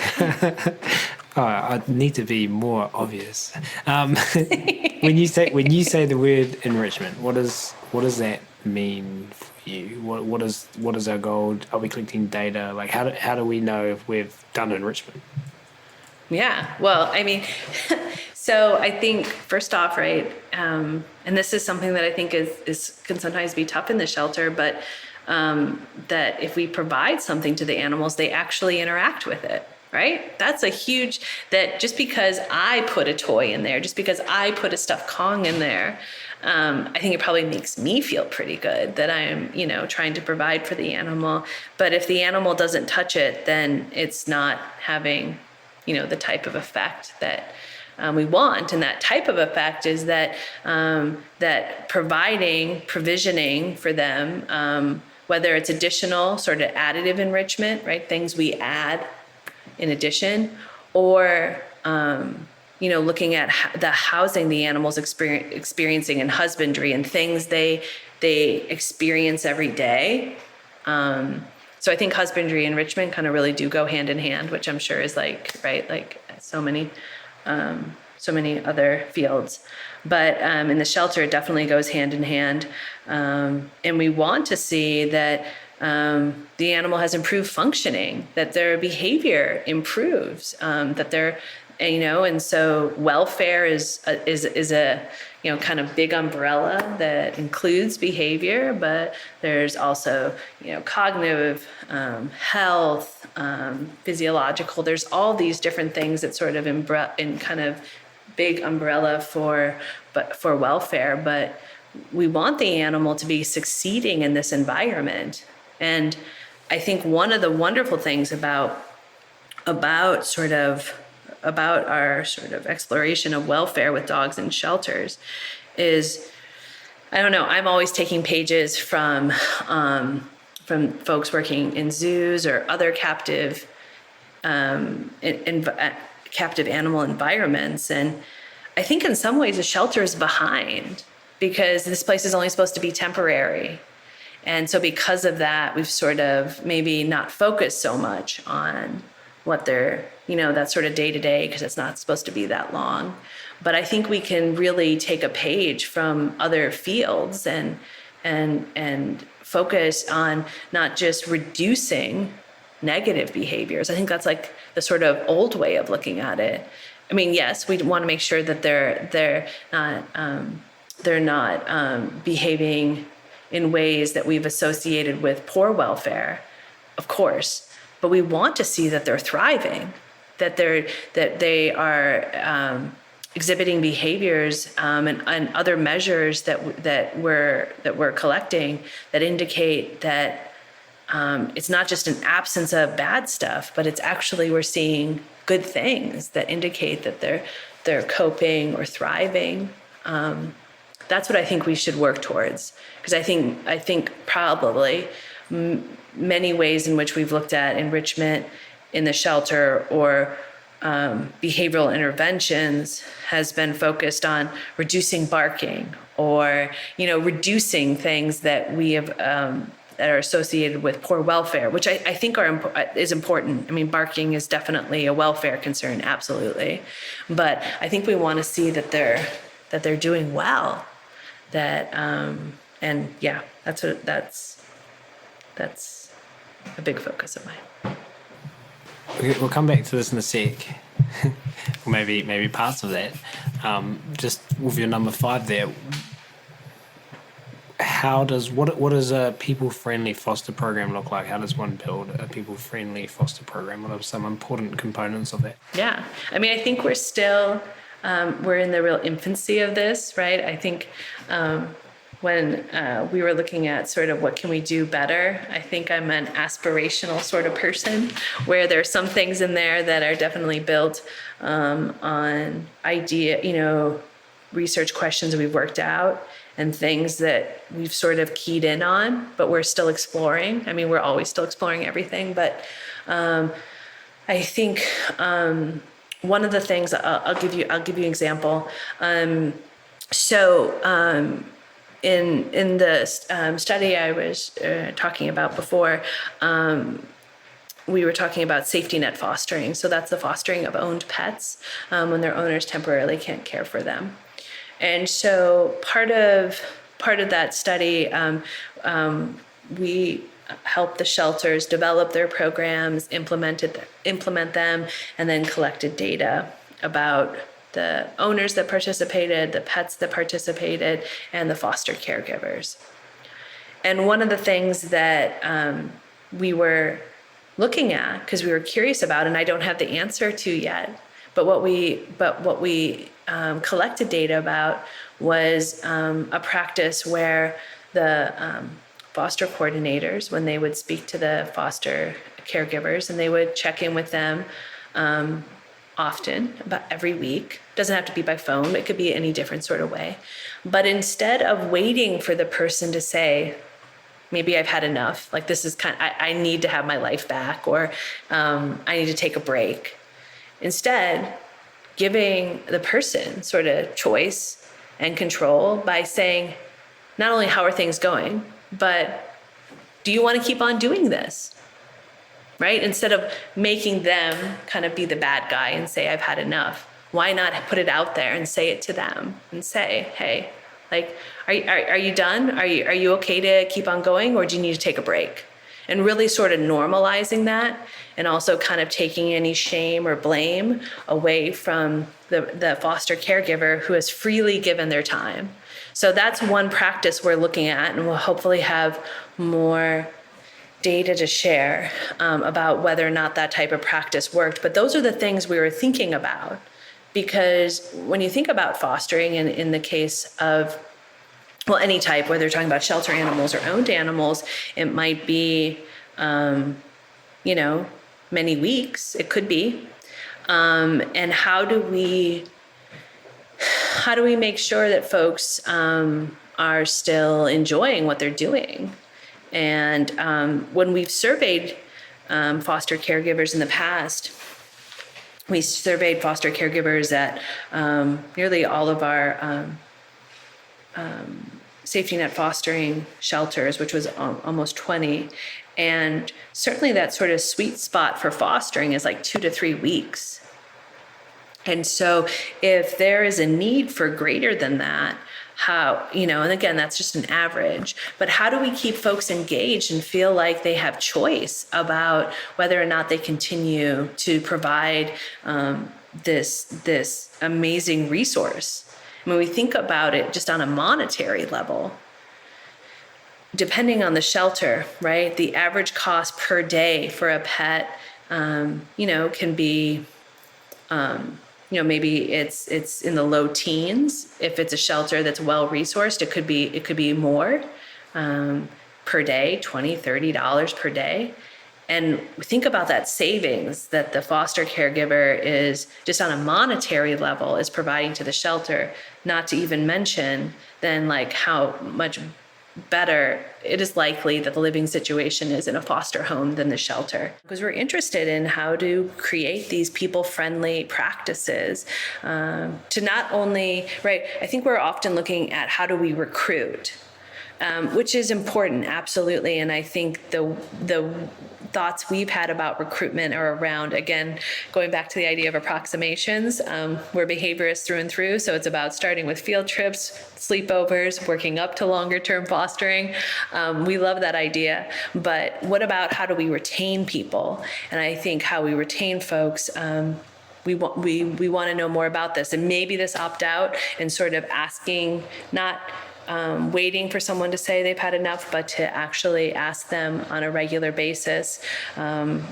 [SPEAKER 1] I need to be more obvious. When you say the word enrichment, what does that mean for you? What is our goal? Are we collecting data? Like how do we know if we've done enrichment?
[SPEAKER 2] Yeah. Well, I mean, so I think first off, right, and this is something that I think can sometimes be tough in the shelter, but that if we provide something to the animals, they actually interact with it. Right? That's a huge, that just because I put a toy in there, just because I put a stuffed Kong in there, I think it probably makes me feel pretty good that I'm, trying to provide for the animal. But if the animal doesn't touch it, then it's not having, the type of effect that we want. And that type of effect is that provisioning for them, whether it's additional sort of additive enrichment, right? Things we add in addition, or looking at the housing the animals experiencing in husbandry and things they experience every day. So I think husbandry and enrichment kind of really do go hand in hand, which I'm sure is like so many other fields. But in the shelter, it definitely goes hand in hand, and we want to see that the animal has improved functioning, that their behavior improves, that they're, and so welfare is a kind of big umbrella that includes behavior, but there's also, cognitive, health, physiological, there's all these different things that sort of in kind of big umbrella for welfare, but we want the animal to be succeeding in this environment. And I think one of the wonderful things about our sort of exploration of welfare with dogs in shelters is, I don't know, I'm always taking pages from folks working in zoos or other captive animal environments. And I think in some ways the shelter is behind because this place is only supposed to be temporary. And so because of that, we've sort of maybe not focused so much on what they're, that sort of day to day, because it's not supposed to be that long. But I think we can really take a page from other fields and focus on not just reducing negative behaviors. I think that's like the sort of old way of looking at it. I mean, yes, we want to make sure that they're not behaving in ways that we've associated with poor welfare, of course, but we want to see that they're thriving, that they are exhibiting behaviors and other measures that we're collecting that indicate that it's not just an absence of bad stuff, but it's actually we're seeing good things that indicate that they're coping or thriving. That's what I think we should work towards, because I think probably many ways in which we've looked at enrichment in the shelter or behavioral interventions has been focused on reducing barking or, reducing things that we have that are associated with poor welfare, which I think is important. I mean, barking is definitely a welfare concern, absolutely, but I think we want to see that they're doing well. And yeah, that's a big focus of mine.
[SPEAKER 1] We'll come back to this in a sec, or maybe parts of that. Just with your number 5 there, what does a people-friendly foster program look like? How does one build a people-friendly foster program? What are some important components of that?
[SPEAKER 2] Yeah, I mean, I think we're still we're in the real infancy of this, right? I think when we were looking at sort of what can we do better, I think I'm an aspirational sort of person where there's some things in there that are definitely built on research questions we've worked out and things that we've sort of keyed in on, but we're still exploring. I mean, we're always still exploring everything, but I think one of the things I'll give you an example. In the study I was talking about before, we were talking about safety net fostering. So that's the fostering of owned pets when their owners temporarily can't care for them. And so part of that study, we helped the shelters develop their programs, implement them, and then collected data about the owners that participated, the pets that participated, and the foster caregivers. And one of the things that we were looking at, because we were curious about, and I don't have the answer to yet, but what we collected data about was a practice where the foster coordinators, when they would speak to the foster caregivers, and they would check in with them often, about every week. Doesn't have to be by phone. It could be any different sort of way. But instead of waiting for the person to say, maybe I've had enough, like this is I need to have my life back, or I need to take a break. Instead, giving the person sort of choice and control by saying, not only how are things going, but do you want to keep on doing this? Right? Instead of making them kind of be the bad guy and say, I've had enough. Why not put it out there and say it to them and say, hey, like, are you done? Are you okay to keep on going, or do you need to take a break? And really sort of normalizing that, and also kind of taking any shame or blame away from the foster caregiver who has freely given their time. So that's one practice we're looking at, and we'll hopefully have more data to share about whether or not that type of practice worked. But those are the things we were thinking about, because when you think about fostering, and in the case of, well, any type, whether you're talking about shelter animals or owned animals, it might be, many weeks, it could be. And how do we make sure that folks are still enjoying what they're doing? And when we've surveyed foster caregivers in the past, we surveyed foster caregivers at nearly all of our safety net fostering shelters, which was almost 20. And certainly that sort of sweet spot for fostering is like 2 to 3 weeks. And so if there is a need for greater than that, how, and again, that's just an average, but how do we keep folks engaged and feel like they have choice about whether or not they continue to provide this amazing resource? When we think about it just on a monetary level, depending on the shelter, right, the average cost per day for a pet, can be, maybe it's in the low teens. If it's a shelter that's well resourced, it could be more per day, $20, $30 per day. And think about that savings that the foster caregiver is just on a monetary level is providing to the shelter, not to even mention then like how much better, it is likely that the living situation is in a foster home than the shelter. Because we're interested in how to create these people-friendly practices to not only, right, I think we're often looking at how do we recruit, which is important, absolutely. And I think the thoughts we've had about recruitment are around, again, going back to the idea of approximations. We're behaviorists through and through, so it's about starting with field trips, sleepovers, working up to longer term fostering. We love that idea, but what about how do we retain people? And I think how we retain folks, we want to know more about this, and maybe this opt out and sort of asking, not waiting for someone to say they've had enough, but to actually ask them on a regular basis,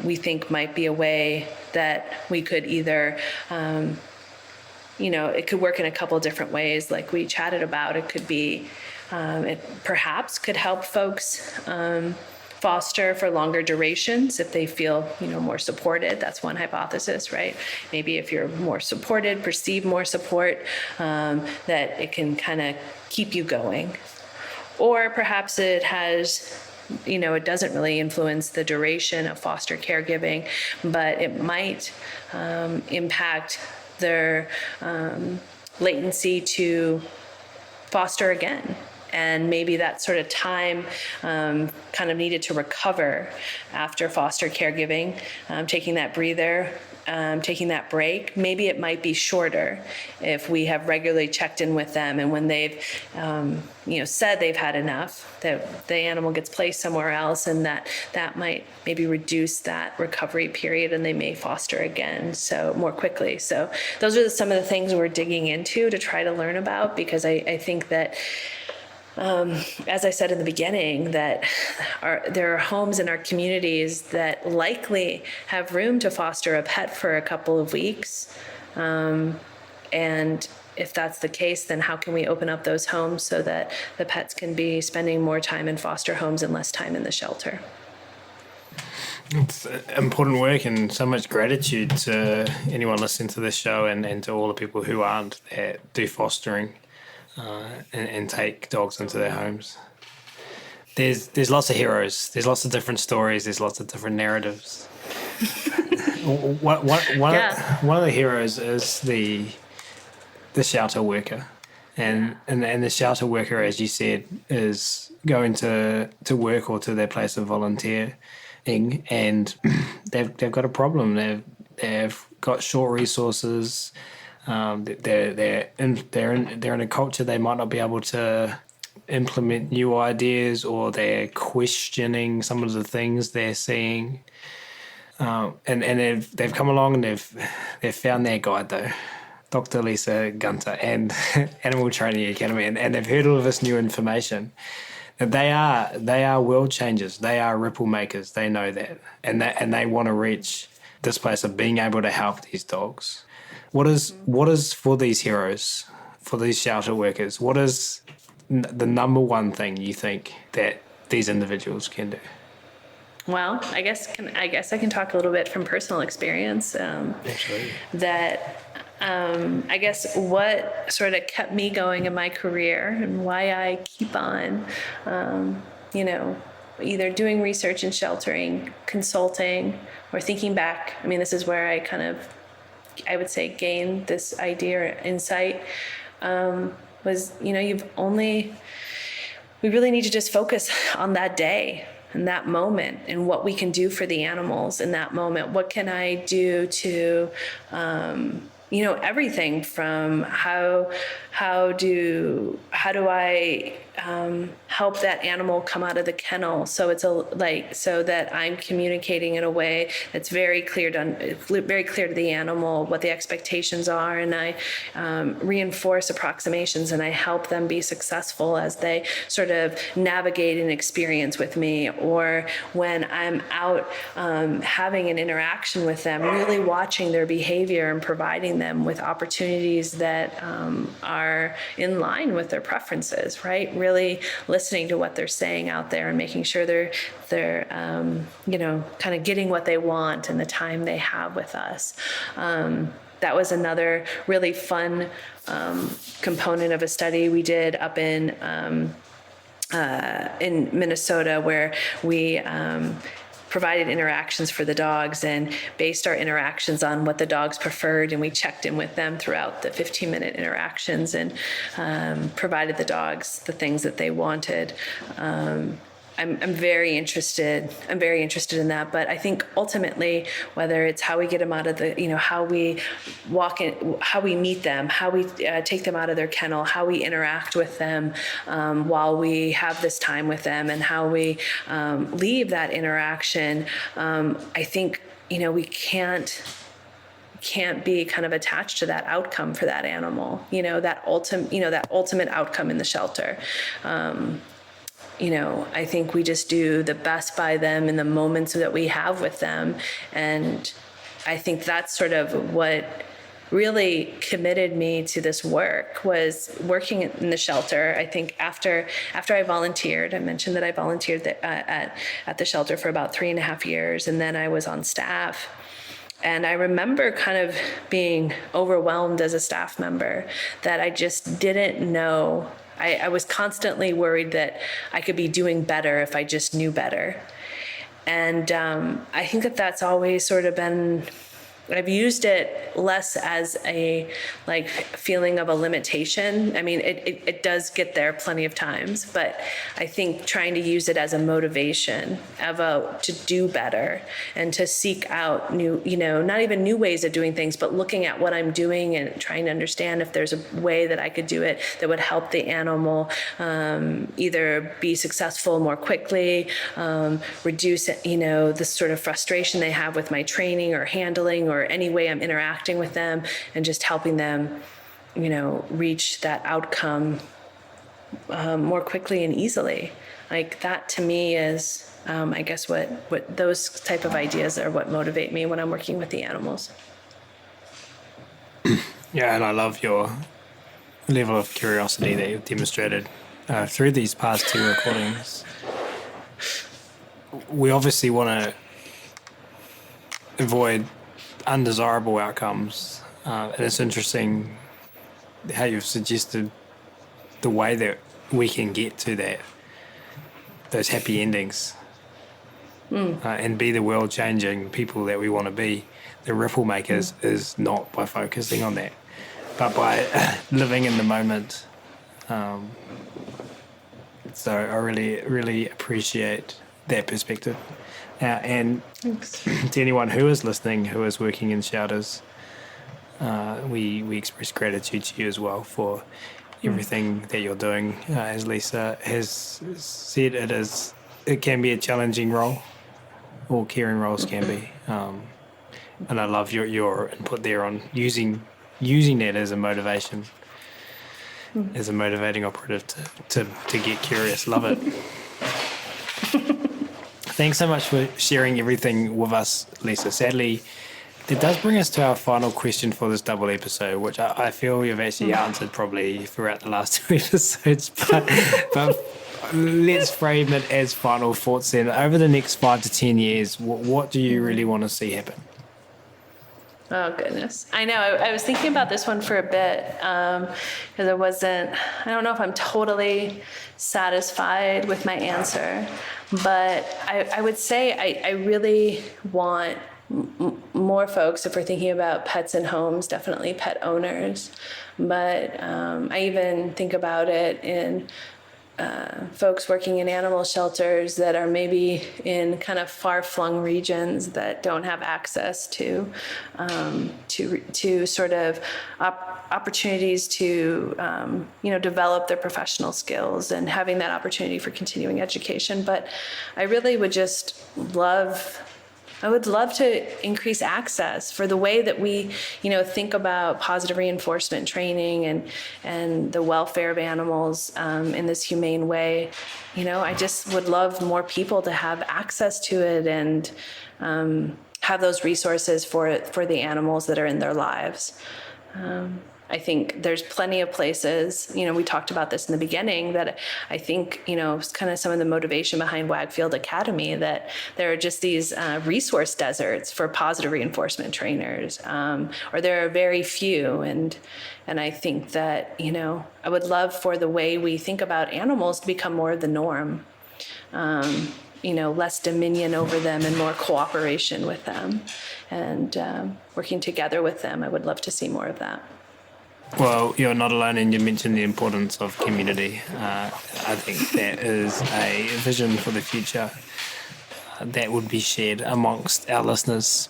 [SPEAKER 2] we think might be a way that we could either, it could work in a couple different ways like we chatted about. It could be, it perhaps could help folks foster for longer durations if they feel, more supported. That's one hypothesis, right? Maybe if you're more supported, perceive more support, that it can kind of keep you going. Or perhaps it has, it doesn't really influence the duration of foster caregiving, but it might impact their latency to foster again. And maybe that sort of time kind of needed to recover after foster caregiving, taking that breather, taking that break. Maybe it might be shorter if we have regularly checked in with them, and when they've said they've had enough, that the animal gets placed somewhere else, and that might maybe reduce that recovery period, and they may foster again so more quickly. So those are some of the things we're digging into to try to learn about, because I think that as I said in the beginning, that there are homes in our communities that likely have room to foster a pet for a couple of weeks. And if that's the case, then how can we open up those homes so that the pets can be spending more time in foster homes and less time in the shelter?
[SPEAKER 1] It's important work, and so much gratitude to anyone listening to this show and to all the people who aren't that do fostering. And take dogs into their homes. There's lots of heroes. There's lots of different stories. There's lots of different narratives. One of the heroes is the shelter worker, and the shelter worker, as you said, is going to work or to their place of volunteering, and they've got a problem. They've got short resources. They're in a culture they might not be able to implement new ideas, or they're questioning some of the things they're seeing. And they've come along and they've found their guide though, Dr. Lisa Gunter and Animal Training Academy, and they've heard all of this new information. They are world changers. They are ripple makers. They know that, and they want to reach this place of being able to help these dogs. What is for these heroes, for these shelter workers? What is the number one thing you think that these individuals can do?
[SPEAKER 2] Well, I guess I can talk a little bit from personal experience.
[SPEAKER 1] Absolutely.
[SPEAKER 2] That I guess what sort of kept me going in my career and why I keep on, either doing research in sheltering, consulting, or thinking back. I mean, this is where I would say gained this idea or insight, was, we really need to just focus on that day and that moment and what we can do for the animals in that moment. What can I do to, everything from how do I help that animal come out of the kennel, so so that I'm communicating in a way that's very clear to the animal what the expectations are, and I reinforce approximations, and I help them be successful as they sort of navigate an experience with me. Or when I'm out having an interaction with them, really watching their behavior and providing them with opportunities that are in line with their preferences, right? Really listening to what they're saying out there and making sure they're kind of getting what they want and the time they have with us. That was another really fun component of a study we did up in in Minnesota where we provided interactions for the dogs and based our interactions on what the dogs preferred, and we checked in with them throughout the 15-minute interactions and provided the dogs the things that they wanted. I'm very interested in that, but I think ultimately, whether it's how we get them out of the, how we walk in, how we meet them, how we take them out of their kennel, how we interact with them while we have this time with them, and how we leave that interaction, I think, we can't be kind of attached to that outcome for that animal, that ultimate outcome in the shelter. I think we just do the best by them in the moments that we have with them. And I think that's sort of what really committed me to this work, was working in the shelter. I think after I volunteered, I mentioned that I volunteered at the shelter for about 3.5 years, and then I was on staff. And I remember kind of being overwhelmed as a staff member that I just didn't know. I was constantly worried that I could be doing better if I just knew better. And I think that that's always sort of been, I've used it less as a feeling of a limitation. I mean, it does get there plenty of times, but I think trying to use it as a motivation to do better and to seek out new, not even new ways of doing things, but looking at what I'm doing and trying to understand if there's a way that I could do it that would help the animal either be successful more quickly, reduce, the sort of frustration they have with my training or handling or any way I'm interacting with them, and just helping them, reach that outcome more quickly and easily. Like that to me is, I guess what those type of ideas are what motivate me when I'm working with the animals.
[SPEAKER 1] Yeah, and I love your level of curiosity that you've demonstrated through these past 2 recordings. We obviously want to avoid undesirable outcomes, and it's interesting how you've suggested the way that we can get to those happy endings, and be the world changing people that we want to be. The ripple makers is not by focusing on that, but by living in the moment. So I really, really appreciate that perspective. And thanks. To anyone who is listening, who is working in shelters, we express gratitude to you as well for everything that you're doing. As Lisa has said, it can be a challenging role. All caring roles can be. And I love your input there on using that as a motivation, as a motivating operative to get curious. Love it. Thanks so much for sharing everything with us, Lisa. Sadly, that does bring us to our final question for this double episode, which I feel you've actually answered probably throughout the last 2 episodes, but let's frame it as final thoughts then. Over the next 5 to 10 years, what do you really want to see happen?
[SPEAKER 2] Oh, goodness. I know. I was thinking about this one for a bit because I don't know if I'm totally satisfied with my answer, but I would say I really want more folks, if we're thinking about pets in homes, definitely pet owners, but I even think about it in folks working in animal shelters that are maybe in kind of far-flung regions that don't have access to sort of opportunities to develop their professional skills and having that opportunity for continuing education. But I really would just I would love to increase access for the way that we, think about positive reinforcement training and the welfare of animals in this humane way. I just would love more people to have access to it and have those resources for the animals that are in their lives. I think there's plenty of places, we talked about this in the beginning, that I think, it's kind of some of the motivation behind Wagfield Academy, that there are just these resource deserts for positive reinforcement trainers, or there are very few. And I think that, I would love for the way we think about animals to become more of the norm. Less dominion over them and more cooperation with them, and working together with them. I would love to see more of that.
[SPEAKER 1] Well, you're not alone, and you mentioned the importance of community. I think that is a vision for the future that would be shared amongst our listeners.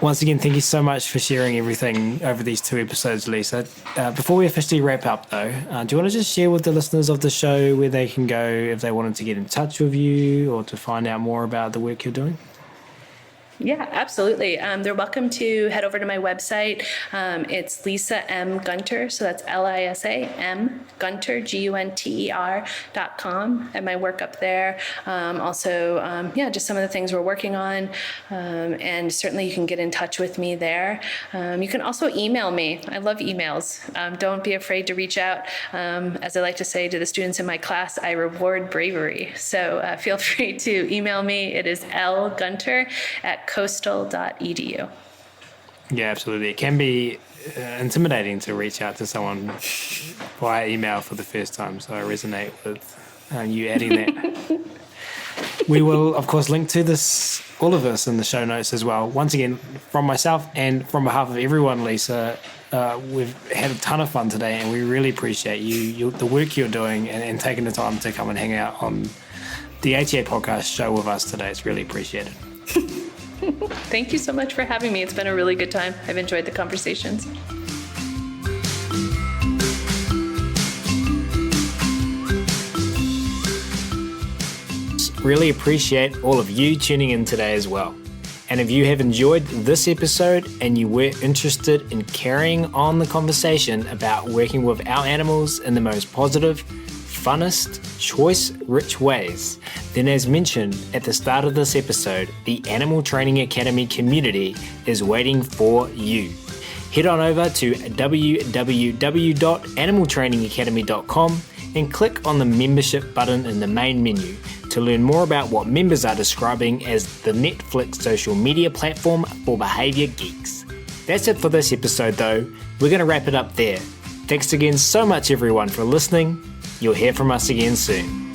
[SPEAKER 1] Once again, thank you so much for sharing everything over these 2 episodes, Lisa. Before we officially wrap up, though, do you want to just share with the listeners of the show where they can go if they wanted to get in touch with you or to find out more about the work you're doing?
[SPEAKER 2] Yeah, absolutely. They're welcome to head over to my website. It's Lisa M. Gunter. So that's Lisa M. Gunter, Gunter.com, and my work up there. Also, just some of the things we're working on. And certainly you can get in touch with me there. You can also email me. I love emails. Don't be afraid to reach out. As I like to say to the students in my class, I reward bravery. So feel free to email me. It is lgunter@coastal.edu.
[SPEAKER 1] Yeah, absolutely. It can be intimidating to reach out to someone via email for the first time, so I resonate with you adding that. We will, of course, link to this, all of this, in the show notes as well. Once again, from myself and from behalf of everyone, Lisa, we've had a ton of fun today, and we really appreciate the work you're doing, and taking the time to come and hang out on the ATA podcast show with us today. It's really appreciated.
[SPEAKER 2] Thank you so much for having me. It's been a really good time. I've enjoyed the conversations.
[SPEAKER 1] Really appreciate all of you tuning in today as well. And if you have enjoyed this episode and you were interested in carrying on the conversation about working with our animals in the most positive, funnest, choice-rich ways, then as mentioned at the start of this episode, the Animal Training Academy community is waiting for you. Head on over to www.animaltrainingacademy.com and click on the membership button in the main menu to learn more about what members are describing as the Netflix social media platform for behaviour geeks. That's it for this episode though. We're going to wrap it up there. Thanks again so much everyone for listening. You'll hear from us again soon.